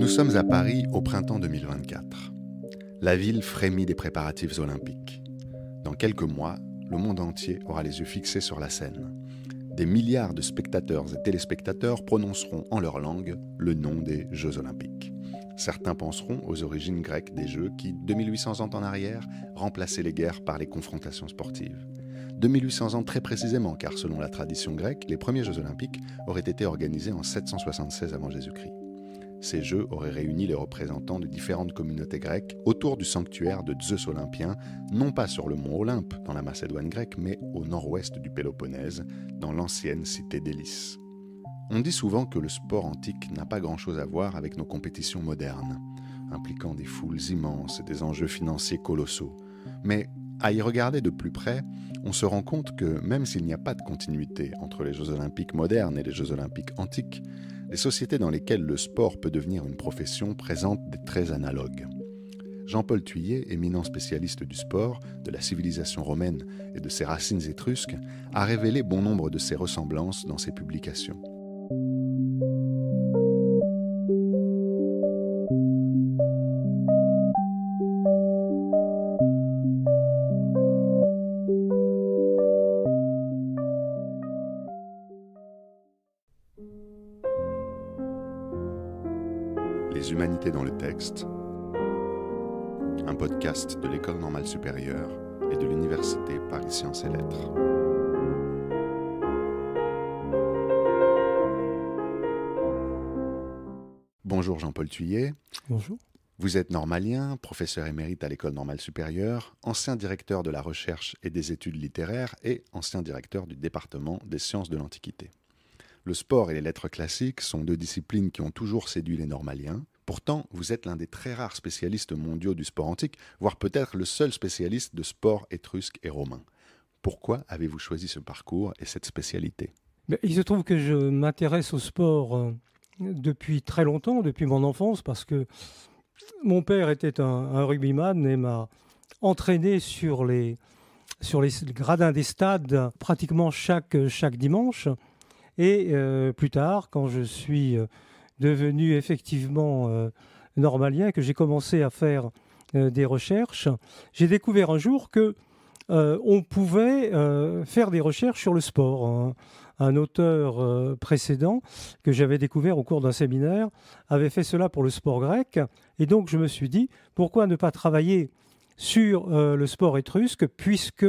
Nous sommes à Paris au printemps 2024. La ville frémit des préparatifs olympiques. Dans quelques mois, le monde entier aura les yeux fixés sur la scène. Des milliards de spectateurs et téléspectateurs prononceront en leur langue le nom des Jeux olympiques. Certains penseront aux origines grecques des Jeux qui, 2800 ans en arrière, remplaçaient les guerres par les confrontations sportives. 2800 ans très précisément, car selon la tradition grecque, les premiers Jeux olympiques auraient été organisés en 776 avant Jésus-Christ. Ces Jeux auraient réuni les représentants de différentes communautés grecques autour du sanctuaire de Zeus olympien, non pas sur le mont Olympe, dans la Macédoine grecque, mais au nord-ouest du Péloponnèse, dans l'ancienne cité d'Élis. On dit souvent que le sport antique n'a pas grand-chose à voir avec nos compétitions modernes, impliquant des foules immenses et des enjeux financiers colossaux. Mais à y regarder de plus près, on se rend compte que même s'il n'y a pas de continuité entre les Jeux olympiques modernes et les Jeux olympiques antiques, les sociétés dans lesquelles le sport peut devenir une profession présentent des traits analogues. Jean-Paul Thuillier, éminent spécialiste du sport, de la civilisation romaine et de ses racines étrusques, a révélé bon nombre de ces ressemblances dans ses publications. Les humanités dans le texte, un podcast de l'École normale supérieure et de l'Université Paris Sciences et Lettres. Bonjour Jean-Paul Thuillier. Bonjour. Vous êtes normalien, professeur émérite à l'École normale supérieure, ancien directeur de la recherche et des études littéraires et ancien directeur du département des sciences de l'Antiquité. Le sport et les lettres classiques sont deux disciplines qui ont toujours séduit les normaliens. Pourtant, vous êtes l'un des très rares spécialistes mondiaux du sport antique, voire peut-être le seul spécialiste de sport étrusque et romain. Pourquoi avez-vous choisi ce parcours et cette spécialité ? Il se trouve que je m'intéresse au sport depuis très longtemps, depuis mon enfance, parce que mon père était un rugbyman et m'a entraîné sur les gradins des stades pratiquement chaque dimanche. Et plus tard, quand je suis devenu effectivement normalien, que j'ai commencé à faire des recherches, j'ai découvert un jour que on pouvait faire des recherches sur le sport. Un auteur précédent que j'avais découvert au cours d'un séminaire avait fait cela pour le sport grec. Et donc je me suis dit, pourquoi ne pas travailler sur le sport étrusque, puisque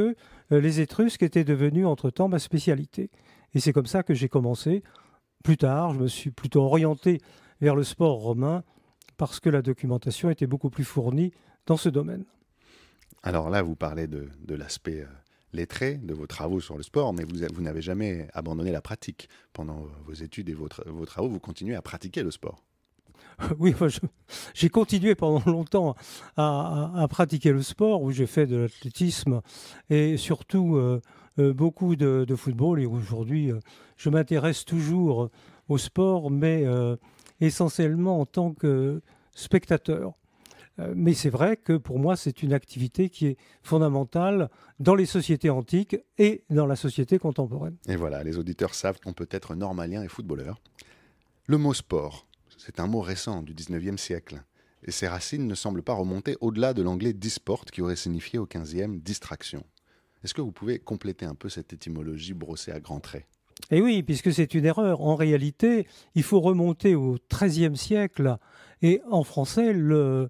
les Étrusques étaient devenus entre-temps ma spécialité. Et c'est comme ça que j'ai commencé. Plus tard, je me suis plutôt orienté vers le sport romain parce que la documentation était beaucoup plus fournie dans ce domaine. Alors là, vous parlez de l'aspect lettré de vos travaux sur le sport, mais vous n'avez jamais abandonné la pratique. Pendant vos études et vos travaux, vous continuez à pratiquer le sport. Oui, j'ai continué pendant longtemps à pratiquer le sport, où j'ai fait de l'athlétisme et surtout beaucoup de football. Et aujourd'hui, je m'intéresse toujours au sport, mais essentiellement en tant que spectateur. Mais c'est vrai que pour moi, c'est une activité qui est fondamentale dans les sociétés antiques et dans la société contemporaine. Et voilà, les auditeurs savent qu'on peut être normalien et footballeur. Le mot sport, c'est un mot récent du 19e siècle. Et ses racines ne semblent pas remonter au-delà de l'anglais disport qui aurait signifié au 15e distraction. Est-ce que vous pouvez compléter un peu cette étymologie brossée à grands traits ? Et oui, puisque c'est une erreur. En réalité, il faut remonter au XIIIe siècle. Et en français, le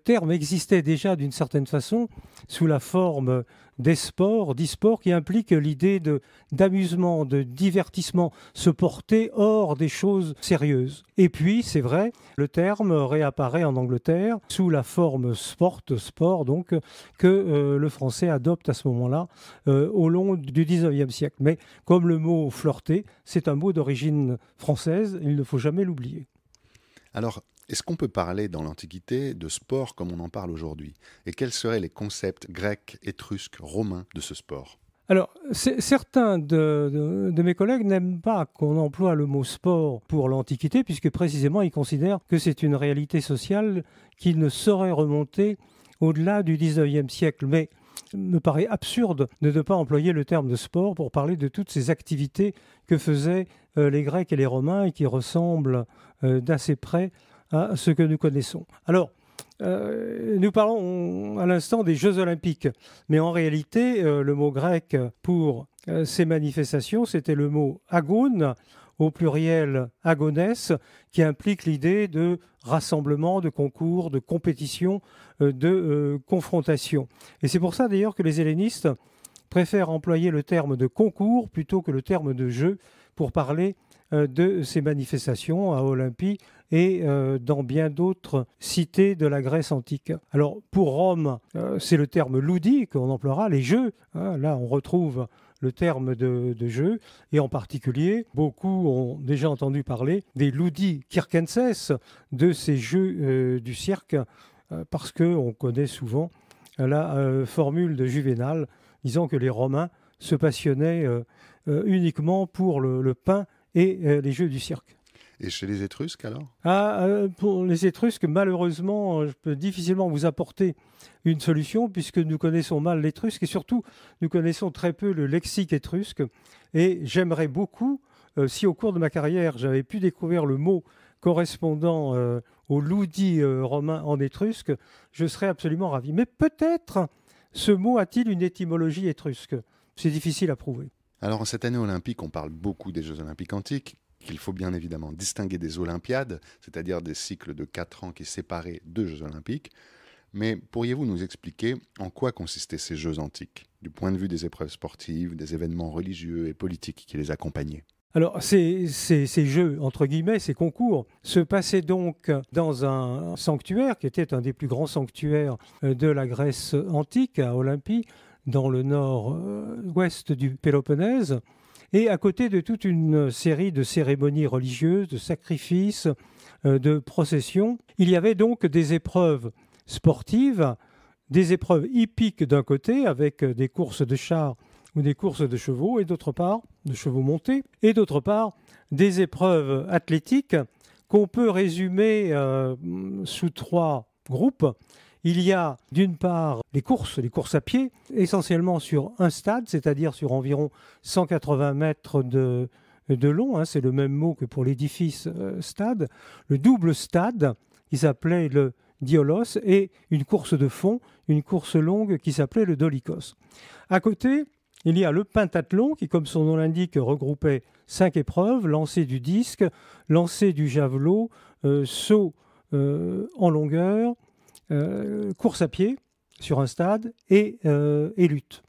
terme existait déjà d'une certaine façon sous la forme d'e-sport, qui implique l'idée d'amusement, de divertissement, se porter hors des choses sérieuses. Et puis, c'est vrai, le terme réapparaît en Angleterre sous la forme sport, donc, que le français adopte à ce moment-là au long du 19e siècle. Mais comme le mot flirter, c'est un mot d'origine française, il ne faut jamais l'oublier. Alors, est-ce qu'on peut parler dans l'Antiquité de sport comme on en parle aujourd'hui ? Et quels seraient les concepts grecs, étrusques, romains de ce sport ? Alors, certains de mes collègues n'aiment pas qu'on emploie le mot sport pour l'Antiquité, puisque précisément ils considèrent que c'est une réalité sociale qui ne saurait remonter au-delà du 19e siècle. Mais il me paraît absurde de ne pas employer le terme de sport pour parler de toutes ces activités que faisaient les Grecs et les Romains et qui ressemblent d'assez près à ce que nous connaissons. Alors, nous parlons à l'instant des Jeux Olympiques, mais en réalité, le mot grec pour ces manifestations, c'était le mot agone, au pluriel agonès, qui implique l'idée de rassemblement, de concours, de compétition, de confrontation. Et c'est pour ça d'ailleurs que les hellénistes préfèrent employer le terme de concours plutôt que le terme de jeu pour parler de ces manifestations à Olympie et dans bien d'autres cités de la Grèce antique. Alors pour Rome, c'est le terme ludi qu'on emploiera, les jeux. Hein, là, on retrouve le terme de jeu, et en particulier, beaucoup ont déjà entendu parler des ludi circenses, de ces jeux du cirque, parce qu'on connaît souvent la formule de Juvénal disant que les Romains se passionnaient uniquement pour le pain et les jeux du cirque. Et chez les Étrusques alors? Pour les Étrusques, malheureusement, je peux difficilement vous apporter une solution puisque nous connaissons mal l'étrusque et surtout nous connaissons très peu le lexique étrusque. Et j'aimerais beaucoup, si au cours de ma carrière j'avais pu découvrir le mot correspondant au ludi romain en étrusque, je serais absolument ravi. Mais peut-être ce mot a-t-il une étymologie étrusque? C'est difficile à prouver. Alors en cette année olympique, on parle beaucoup des Jeux olympiques antiques, qu'il faut bien évidemment distinguer des Olympiades, c'est-à-dire des cycles de 4 ans qui séparaient deux Jeux olympiques. Mais pourriez-vous nous expliquer en quoi consistaient ces Jeux antiques, du point de vue des épreuves sportives, des événements religieux et politiques qui les accompagnaient? Alors, ces jeux, entre guillemets, ces concours, se passaient donc dans un sanctuaire qui était un des plus grands sanctuaires de la Grèce antique, à Olympie, dans le nord-ouest du Péloponnèse, et à côté de toute une série de cérémonies religieuses, de sacrifices, de processions. Il y avait donc des épreuves sportives, des épreuves hippiques d'un côté, avec des courses de chars ou des courses de chevaux, et d'autre part, de chevaux montés, et d'autre part, des épreuves athlétiques qu'on peut résumer sous 3 groupes. Il y a d'une part les courses à pied, essentiellement sur un stade, c'est-à-dire sur environ 180 mètres de long, hein, c'est le même mot que pour l'édifice stade, le double stade qui s'appelait le diolos et une course de fond, une course longue qui s'appelait le dolikos. À côté, il y a le pentathlon qui, comme son nom l'indique, regroupait 5 épreuves, lancer du disque, lancer du javelot, saut en longueur, course à pied sur un stade et lutte.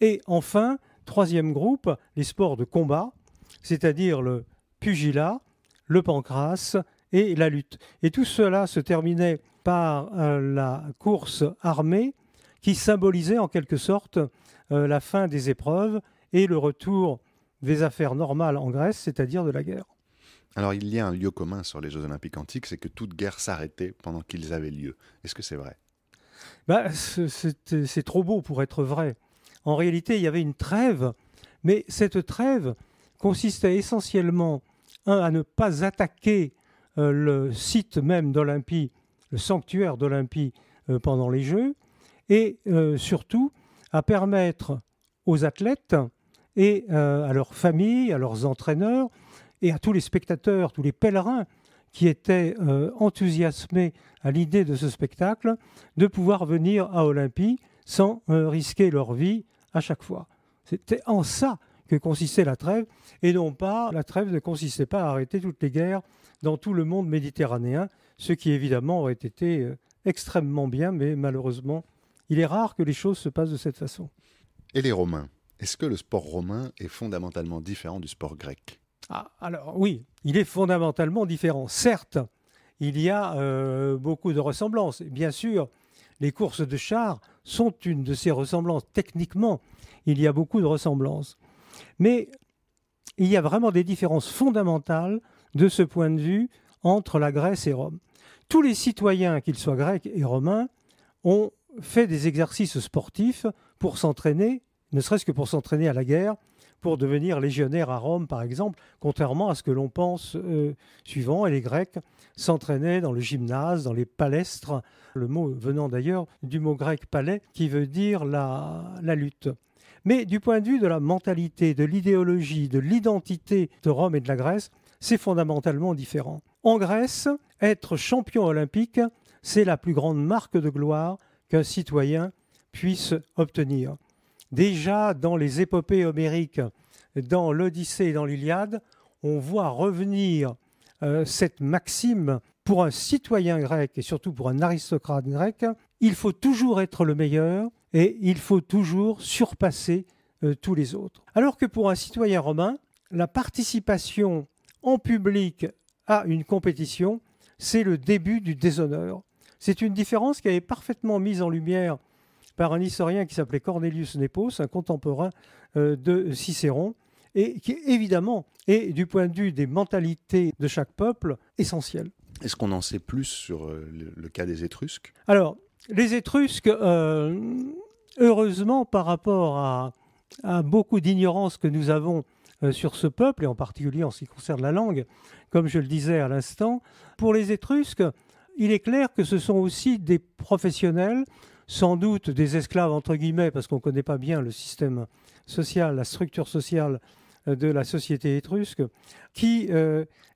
Et enfin, 3e groupe, les sports de combat, c'est-à-dire le pugilat, le pancrace et la lutte. Et tout cela se terminait par la course armée qui symbolisait en quelque sorte la fin des épreuves et le retour des affaires normales en Grèce, c'est-à-dire de la guerre. Alors il y a un lieu commun sur les Jeux olympiques antiques, c'est que toute guerre s'arrêtait pendant qu'ils avaient lieu. Est-ce que c'est vrai? C'est trop beau pour être vrai. En réalité, il y avait une trêve, mais cette trêve consistait essentiellement, à ne pas attaquer le site même d'Olympie, le sanctuaire d'Olympie pendant les Jeux, et surtout à permettre aux athlètes et à leurs familles, à leurs entraîneurs et à tous les spectateurs, tous les pèlerins qui étaient enthousiasmés à l'idée de ce spectacle, de pouvoir venir à Olympie sans risquer leur vie à chaque fois. C'était en ça que consistait la trêve, et non pas, la trêve ne consistait pas à arrêter toutes les guerres dans tout le monde méditerranéen, ce qui évidemment aurait été extrêmement bien, mais malheureusement, il est rare que les choses se passent de cette façon. Et les Romains? Est-ce que le sport romain est fondamentalement différent du sport grec? Alors oui, il est fondamentalement différent. Certes, il y a beaucoup de ressemblances. Bien sûr, les courses de chars sont une de ces ressemblances. Techniquement, il y a beaucoup de ressemblances. Mais il y a vraiment des différences fondamentales de ce point de vue entre la Grèce et Rome. Tous les citoyens, qu'ils soient grecs et romains, ont fait des exercices sportifs pour s'entraîner, ne serait-ce que pour s'entraîner à la guerre, pour devenir légionnaire à Rome, par exemple, contrairement à ce que l'on pense suivant. Et les Grecs s'entraînaient dans le gymnase, dans les palestres, le mot venant d'ailleurs du mot grec palais, qui veut dire la lutte. Mais du point de vue de la mentalité, de l'idéologie, de l'identité de Rome et de la Grèce, c'est fondamentalement différent. En Grèce, être champion olympique, c'est la plus grande marque de gloire qu'un citoyen puisse obtenir. Déjà dans les épopées homériques, dans l'Odyssée et dans l'Iliade, on voit revenir cette maxime pour un citoyen grec et surtout pour un aristocrate grec. Il faut toujours être le meilleur et il faut toujours surpasser tous les autres. Alors que pour un citoyen romain, la participation en public à une compétition, c'est le début du déshonneur. C'est une différence qui avait parfaitement mise en lumière par un historien qui s'appelait Cornelius Nepos, un contemporain de Cicéron, et qui évidemment est, du point de vue des mentalités de chaque peuple, essentiel. Est-ce qu'on en sait plus sur le cas des Étrusques? Alors, les Étrusques, heureusement, par rapport à beaucoup d'ignorance que nous avons sur ce peuple, et en particulier en ce qui concerne la langue, comme je le disais à l'instant, pour les Étrusques, il est clair que ce sont aussi des professionnels, sans doute des esclaves entre guillemets, parce qu'on ne connaît pas bien le système social, la structure sociale de la société étrusque, qui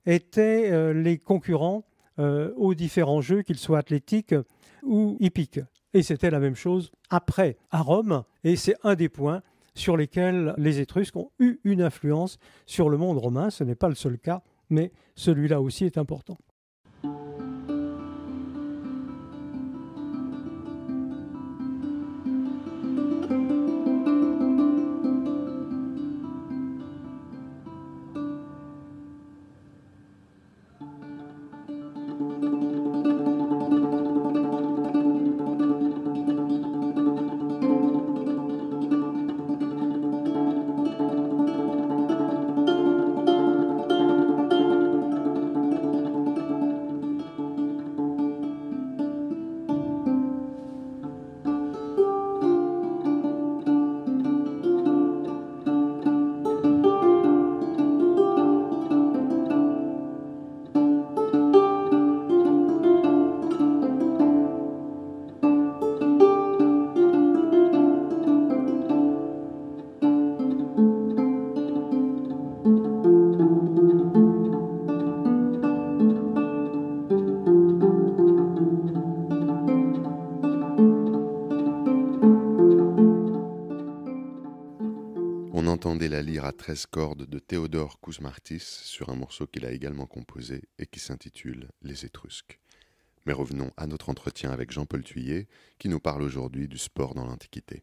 étaient les concurrents aux différents jeux, qu'ils soient athlétiques ou hippiques. Et c'était la même chose après à Rome, et c'est un des points sur lesquels les Étrusques ont eu une influence sur le monde romain. Ce n'est pas le seul cas, mais celui-là aussi est important. On entendait la lyre à 13 cordes de Théodore Kouzmartis sur un morceau qu'il a également composé et qui s'intitule « Les Étrusques ». Mais revenons à notre entretien avec Jean-Paul Thuillier, qui nous parle aujourd'hui du sport dans l'Antiquité.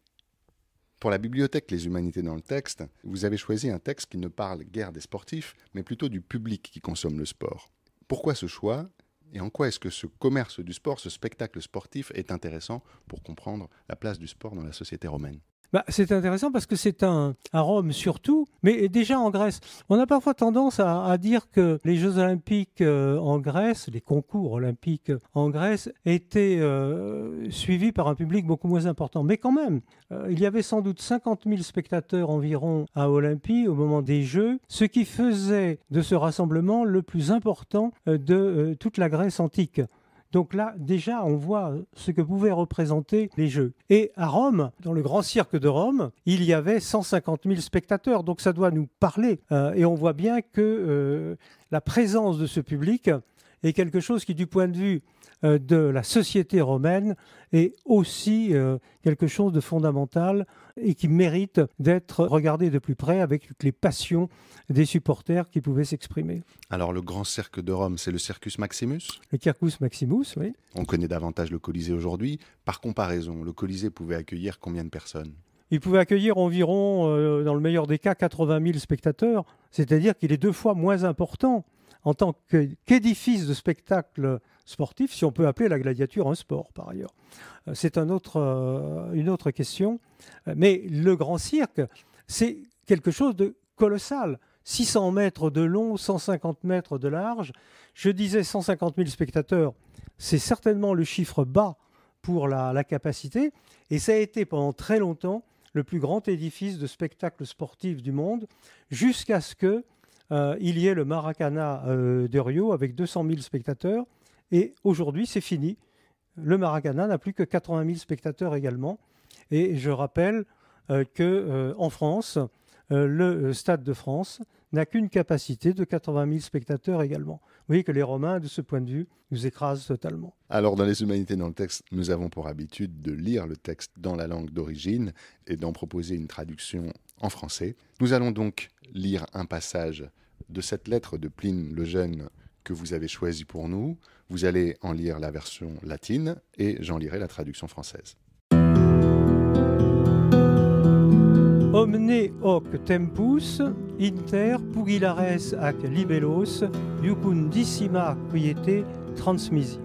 Pour la bibliothèque Les Humanités dans le texte, vous avez choisi un texte qui ne parle guère des sportifs, mais plutôt du public qui consomme le sport. Pourquoi ce choix et en quoi est-ce que ce commerce du sport, ce spectacle sportif est intéressant pour comprendre la place du sport dans la société romaine ? C'est intéressant parce que c'est à Rome surtout, mais déjà en Grèce. On a parfois tendance à dire que les Jeux olympiques en Grèce, les concours olympiques en Grèce, étaient suivis par un public beaucoup moins important. Mais quand même, il y avait sans doute 50 000 spectateurs environ à Olympie au moment des Jeux, ce qui faisait de ce rassemblement le plus important de toute la Grèce antique. Donc là, déjà, on voit ce que pouvaient représenter les Jeux. Et à Rome, dans le grand cirque de Rome, il y avait 150 000 spectateurs. Donc ça doit nous parler. Et on voit bien que la présence de ce public est quelque chose qui, du point de vue de la société romaine, est aussi quelque chose de fondamental et qui mérite d'être regardé de plus près avec toutes les passions des supporters qui pouvaient s'exprimer. Alors le grand cirque de Rome, c'est le Circus Maximus ? Le Circus Maximus, oui. On connaît davantage le Colisée aujourd'hui. Par comparaison, le Colisée pouvait accueillir combien de personnes ? Il pouvait accueillir environ, dans le meilleur des cas, 80 000 spectateurs, c'est-à-dire qu'il est 2 fois moins important en tant qu'édifice de spectacle sportif, si on peut appeler la gladiature un sport par ailleurs. C'est une autre question. Mais le grand cirque, c'est quelque chose de colossal. 600 mètres de long, 150 mètres de large. Je disais 150 000 spectateurs, c'est certainement le chiffre bas pour la capacité. Et ça a été pendant très longtemps le plus grand édifice de spectacle sportif du monde, jusqu'à ce que il y ait le Maracanã de Rio avec 200 000 spectateurs. Et aujourd'hui, c'est fini. Le Maracanã n'a plus que 80 000 spectateurs également. Et je rappelle qu'en France, le Stade de France n'a qu'une capacité de 80 000 spectateurs également. Vous voyez que les Romains, de ce point de vue, nous écrasent totalement. Alors, dans les Humanités dans le texte, nous avons pour habitude de lire le texte dans la langue d'origine et d'en proposer une traduction en français. Nous allons donc lire un passage de cette lettre de Pline le Jeune que vous avez choisie pour nous. Vous allez en lire la version latine et j'en lirai la traduction française. Omne hoc tempus inter pugilares ac libellos iucundissima quiete transmisi.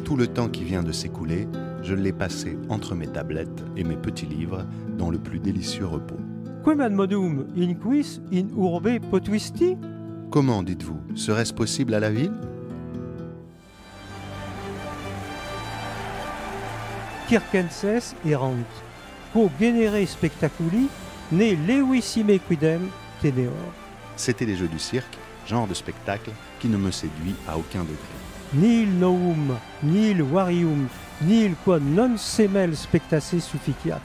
Tout le temps qui vient de s'écouler, je l'ai passé entre mes tablettes et mes petits livres dans le plus délicieux repos. Quem admodum in quis in urbe potuisti? Comment, dites-vous, serait-ce possible à la ville? Circenses erant, quo genere spectaculi ne levissime quidem teneor. C'était les jeux du cirque, genre de spectacle qui ne me séduit à aucun degré. Nil novum, nil varium, nil quod non semel spectasse sufficiat.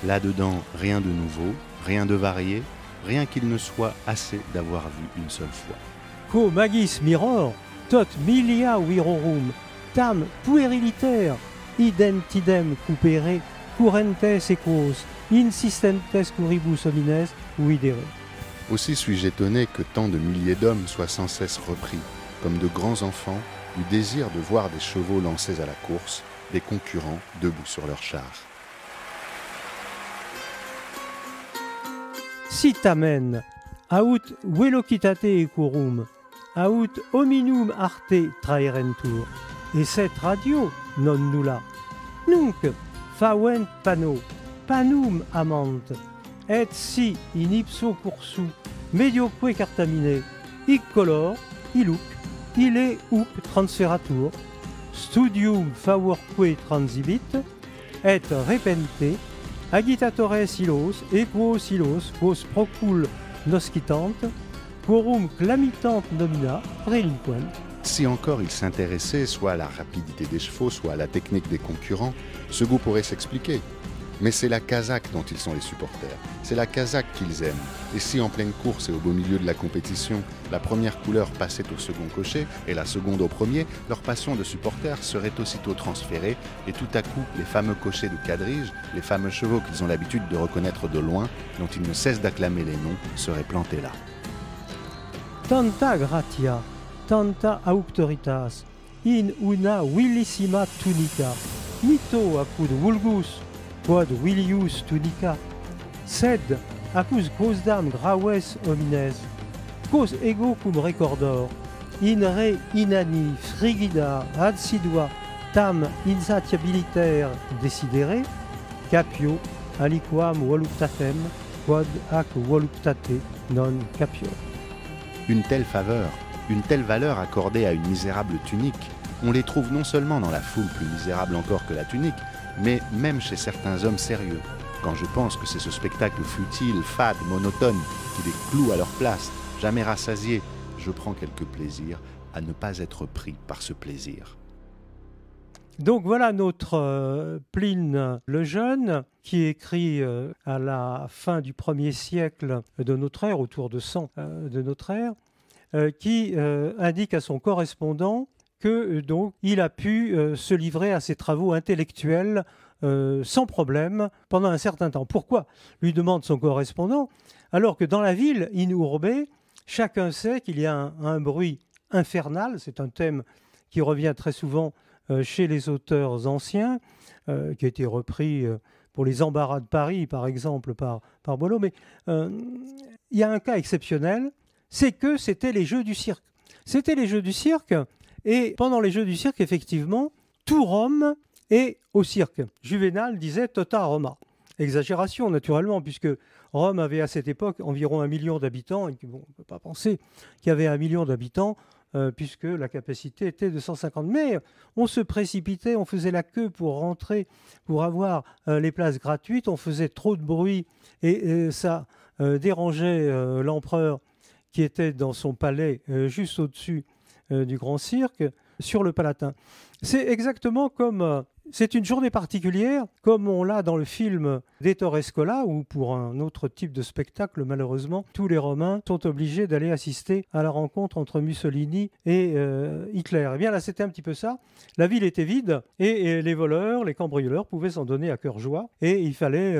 Là-dedans, rien de nouveau, rien de varié, rien qu'il ne soit assez d'avoir vu une seule fois. Quo magis miror, tot milia virorum, tam pueriliter, idem cupere, currentes equos, insistentes curribus homines videre. Aussi suis-je étonné que tant de milliers d'hommes soient sans cesse repris, comme de grands enfants, du désir de voir des chevaux lancés à la course, des concurrents debout sur leurs chars. Si tamen, aut velocitate equorum, aut hominum arte traerentur, et cette radio non nulla. Nunc, favent panno, panum amant, et si in ipso cursu, medioque cartamine, hic color, iluc, ille huc transferatur, studium favorque transibit, et repente, agitatores ilos, equos ilos, quos procul noscitant, quorum clamitant nomina, relinquent. Si encore ils s'intéressaient soit à la rapidité des chevaux, soit à la technique des concurrents, ce goût pourrait s'expliquer. Mais c'est la casaque dont ils sont les supporters. C'est la casaque qu'ils aiment. Et si en pleine course et au beau milieu de la compétition, la première couleur passait au second cocher et la seconde au premier, leur passion de supporters serait aussitôt transférée et tout à coup, les fameux cochers de quadrige, les fameux chevaux qu'ils ont l'habitude de reconnaître de loin, dont ils ne cessent d'acclamer les noms, seraient plantés là. Tanta gratia, tanta auctoritas, in una villissima tunica, mito apud vulgus, quod vilius tunica, sed acus quosdam graves homines, quos ego cum recordor, in re inani frigida adsidua tam insatiabiliter desidere, capio aliquam voluptatem, quod ac voluptate non capio. Une telle faveur, une telle valeur accordée à une misérable tunique, on les trouve non seulement dans la foule plus misérable encore que la tunique, mais même chez certains hommes sérieux. Quand je pense que c'est ce spectacle futile, fade, monotone, qui les cloue à leur place, jamais rassasié, je prends quelque plaisir à ne pas être pris par ce plaisir. Donc voilà notre Pline le Jeune, qui écrit à la fin du 1er siècle de notre ère, autour de 100 de notre ère, qui indique à son correspondant que donc il a pu se livrer à ses travaux intellectuels sans problème pendant un certain temps. Pourquoi, lui demande son correspondant, alors que dans la ville, in urbe, chacun sait qu'il y a un bruit infernal, c'est un thème qui revient très souvent chez les auteurs anciens, qui a été repris pour les embarras de Paris, par exemple, par Boileau. Mais il y a un cas exceptionnel, c'est que c'était les jeux du cirque. C'était les jeux du cirque, et pendant les jeux du cirque, effectivement, tout Rome est au cirque. Juvénal disait « tota Roma ». Exagération, naturellement, puisque Rome avait à cette époque environ 1 million d'habitants, et bon, on ne peut pas penser qu'il y avait 1 million d'habitants, puisque la capacité était de 150. Mais on se précipitait, on faisait la queue pour rentrer, pour avoir les places gratuites, on faisait trop de bruit, et ça dérangeait l'empereur qui était dans son palais juste au-dessus du Grand Cirque, sur le Palatin. C'est exactement comme c'est une journée particulière, comme on l'a dans le film d'Ettore Scola, où pour un autre type de spectacle, malheureusement, tous les Romains sont obligés d'aller assister à la rencontre entre Mussolini et Hitler. Eh bien là, c'était un petit peu ça. La ville était vide et les voleurs, les cambrioleurs pouvaient s'en donner à cœur joie. Et il fallait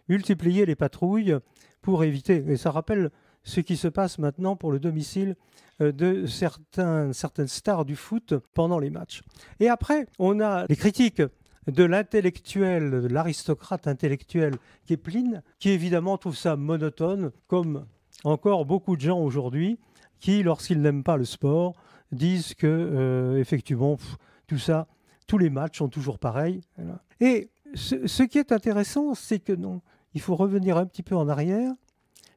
multiplier les patrouilles pour éviter. Et ça rappelle ce qui se passe maintenant pour le domicile de certaines stars du foot pendant les matchs. Et après, on a les critiques de l'intellectuel, de l'aristocrate intellectuel qui est Pline, qui évidemment trouve ça monotone, comme encore beaucoup de gens aujourd'hui, qui, lorsqu'ils n'aiment pas le sport, disent que, effectivement, tout ça, tous les matchs sont toujours pareils. Voilà. Et ce qui est intéressant, c'est que non, il faut revenir un petit peu en arrière,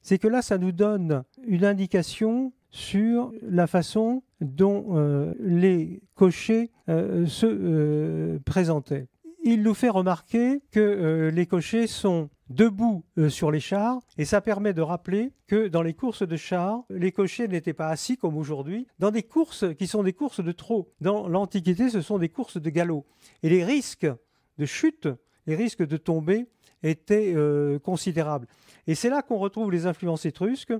c'est que là, ça nous donne une indication sur la façon dont les cochers se présentaient. Il nous fait remarquer que les cochers sont debout sur les chars, et ça permet de rappeler que dans les courses de chars, les cochers n'étaient pas assis comme aujourd'hui, dans des courses qui sont des courses de trot. Dans l'Antiquité, ce sont des courses de galop. Et les risques de chute, les risques de tomber étaient considérables. Et c'est là qu'on retrouve les influences étrusques,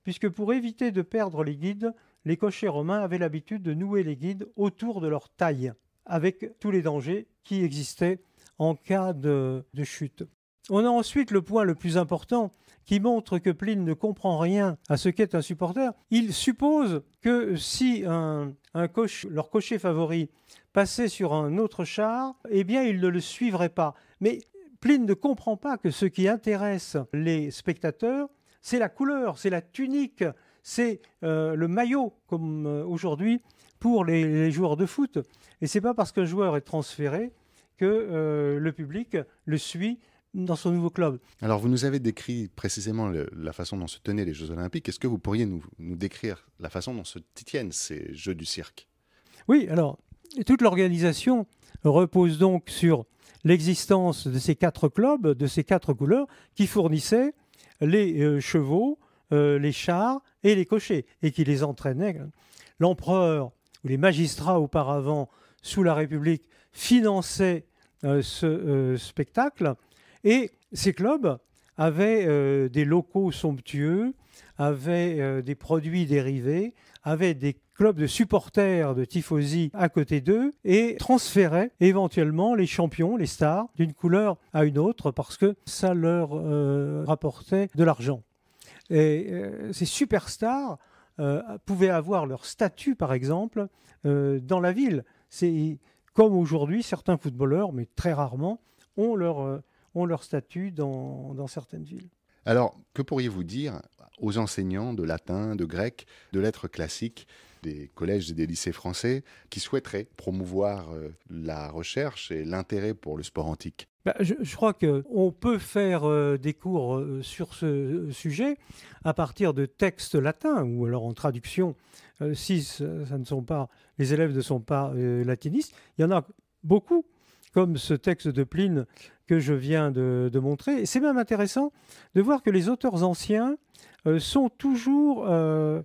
puisque pour éviter de perdre les guides, les cochers romains avaient l'habitude de nouer les guides autour de leur taille, avec tous les dangers qui existaient en cas de chute. On a ensuite le point le plus important qui montre que Pline ne comprend rien à ce qu'est un supporter. Il suppose que si leur cocher favori passait sur un autre char, eh bien il ne le suivrait pas. Mais Pline ne comprend pas que ce qui intéresse les spectateurs, c'est la couleur, c'est la tunique, c'est le maillot, comme aujourd'hui, pour les joueurs de foot. Et ce n'est pas parce qu'un joueur est transféré que le public le suit dans son nouveau club. Alors, vous nous avez décrit précisément la façon dont se tenaient les Jeux Olympiques. Est-ce que vous pourriez nous décrire la façon dont se tiennent ces Jeux du cirque? Oui, alors, toute l'organisation repose donc sur l'existence de ces 4 clubs, de ces 4 couleurs, qui fournissaient les chevaux, les chars et les cochers, et qui les entraînaient. L'empereur ou les magistrats auparavant, sous la République, finançaient ce spectacle, et ces clubs avaient des locaux somptueux, avaient des produits dérivés, avaient des clubs de supporters de tifosi à côté d'eux et transféraient éventuellement les champions, les stars, d'une couleur à une autre parce que ça leur rapportait de l'argent. Et ces superstars pouvaient avoir leur statut, par exemple, dans la ville. C'est comme aujourd'hui, certains footballeurs, mais très rarement, ont leur statut dans certaines villes. Alors, que pourriez-vous dire aux enseignants de latin, de grec, de lettres classiques, des collèges et des lycées français qui souhaiteraient promouvoir la recherche et l'intérêt pour le sport antique? Je crois qu'on peut faire des cours sur ce sujet à partir de textes latins ou alors en traduction si les élèves ne sont pas latinistes. Il y en a beaucoup, comme ce texte de Pline que je viens de montrer. Et c'est même intéressant de voir que les auteurs anciens sont toujours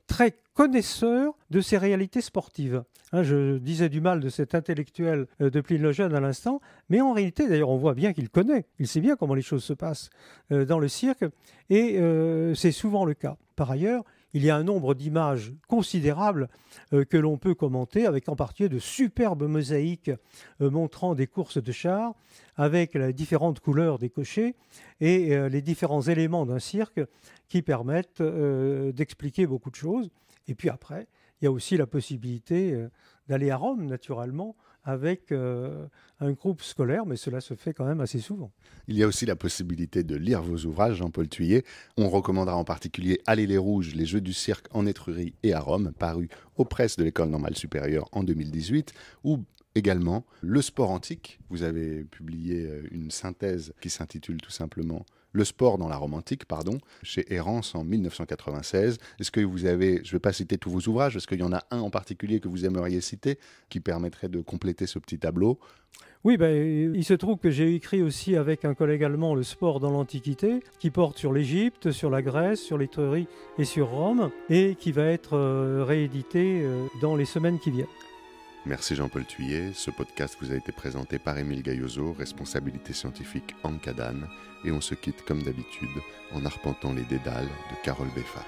très connaisseurs de ces réalités sportives. Je disais du mal de cet intellectuel de Pline le Jeune à l'instant, mais en réalité, d'ailleurs, on voit bien qu'il connaît, il sait bien comment les choses se passent dans le cirque, et c'est souvent le cas. Par ailleurs, il y a un nombre d'images considérables que l'on peut commenter, avec en particulier de superbes mosaïques montrant des courses de chars, avec les différentes couleurs des cochers et les différents éléments d'un cirque qui permettent d'expliquer beaucoup de choses. Et puis après, il y a aussi la possibilité d'aller à Rome, naturellement, avec un groupe scolaire, mais cela se fait quand même assez souvent. Il y a aussi la possibilité de lire vos ouvrages, Jean-Paul Thuillier. On recommandera en particulier Allez les Rouges, les Jeux du cirque en Étrurie et à Rome, paru aux presses de l'École normale supérieure en 2018, ou également Le sport antique. Vous avez publié une synthèse qui s'intitule tout simplement Le sport dans la Rome antique, chez Errance en 1996. Est-ce que vous avez, je ne vais pas citer tous vos ouvrages, est-ce qu'il y en a un en particulier que vous aimeriez citer qui permettrait de compléter ce petit tableau? Oui, il se trouve que j'ai écrit aussi avec un collègue allemand Le sport dans l'Antiquité, qui porte sur l'Égypte, sur la Grèce, sur l'Étrurie et sur Rome, et qui va être réédité dans les semaines qui viennent. Merci Jean-Paul Thuillet. Ce podcast vous a été présenté par Émile Gaillozo, responsabilité scientifique en Cadane, et on se quitte comme d'habitude en arpentant les dédales de Carole Beffa.